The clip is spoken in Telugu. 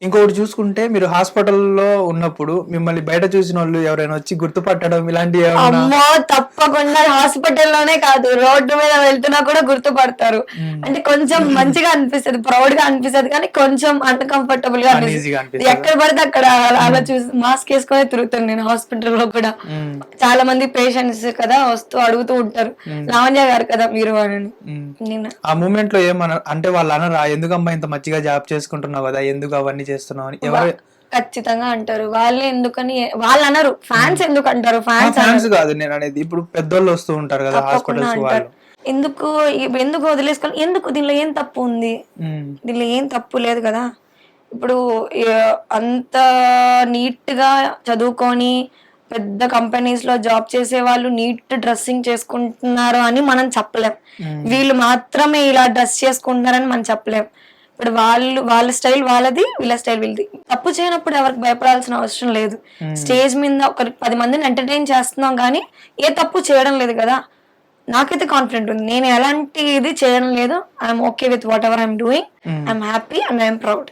ఇంకొకటి చూసుకుంటే మీరు హాస్పిటల్‌లో ఉన్నప్పుడు మిమ్మల్ని బయట చూసినోళ్ళు ఎవరైనా వచ్చి గుర్తుపట్టడం ఇలాంటివి ఏమన్నా? అమ్మో! తప్పకుండా హాస్పిటల్‌లోనే కాదు, రోడ్డు మీద వెళ్తున్నా కూడా గుర్తుపడతారు. హ్మ్. అంటే కొంచెం మంచిగా అనిపిస్తది. ప్రౌడ్‌గా అనిపిస్తది కానీ కొంచెం అన్‌కంఫర్టబుల్‌గా అనిపిస్తది. అన్‌ఈజీగా అనిపిస్తదా? ఎక్కడ పడితే అక్కడ అలా హ్మ్. చూసి మాస్క్ ఏసుకొనే తిరుగుతాను నేను హాస్పిటల్‌లో కూడా. హ్మ్. చాలా మంది పేషెంట్స్ కదా వస్తూ అడుగుతూ ఉంటారు. హ్మ్. లావణ్య గారు కదా మీరు అని. హ్మ్. నేను ఆ మూమెంట్‌లో అంటే వాళ్ళు అనరా? ఎందుకమ్మా ఇంత మంచిగా జాబ్ చేసుకుంటున్నావు గదా! ఎందుకు అవన్నీ చేస్తున్నావు అని? వా ఎవరు? ఖచ్చితంగా అంటారు. వాళ్ళే ఎందుకని వాళ్ళనరు. హ్మ్. ఫ్యాన్స్ ఎందుకంటారు? ఆ! ఫ్యాన్స్ ఫాన్స్ అనరు. గాదు నేననేది. ఇప్పుడు పెద్దోళ్ళు వస్తూ ఉంటారు గదా! తప్పకుండా హాస్పిటల్స్‌కి అంటారు. వాళ్ళు. ఎందుకు ఎందుకు వదిలేసుకోవాలి? ఎందుకు దీనిలో ఏం తప్పు ఉంది? హ్మ్. దీనిలో ఏం తప్పు లేదు గదా! ఇప్పుడు అంత నీట్‌గా చదువుకొని పెద్ద కంపెనీస్‌లో జాబ్ చేసేవాళ్ళు నీట్ డ్రెస్సింగ్ చేసుకుంటున్నారు అని మనం చెప్పలేం. హ్మ్. వీళ్ళు మాత్రమే ఇలా డ్రెస్ చేసుకుంటున్నారని మనం చెప్పలేం. ఇప్పుడు వాళ్ళ స్టైల్ వాళ్ళది, వీళ్ళ స్టైల్ వీళ్ళది. తప్పు చేయనప్పుడు ఎవరికి భయపడాల్సిన అవసరం లేదు. హ్మ్. స్టేజ్ మీద ఒక 10 మందిని ఎంటర్‌టైన్ చేస్తున్నాం గానీ, ఏ తప్పు చేయడం లేదు గదా! నాకైతే కాన్ఫిడెంట్ ఉంది. నేను ఎలాంటి ఇది చేయడం లేదు. I am okay with what I am doing. Hmm. I am happy and I am proud.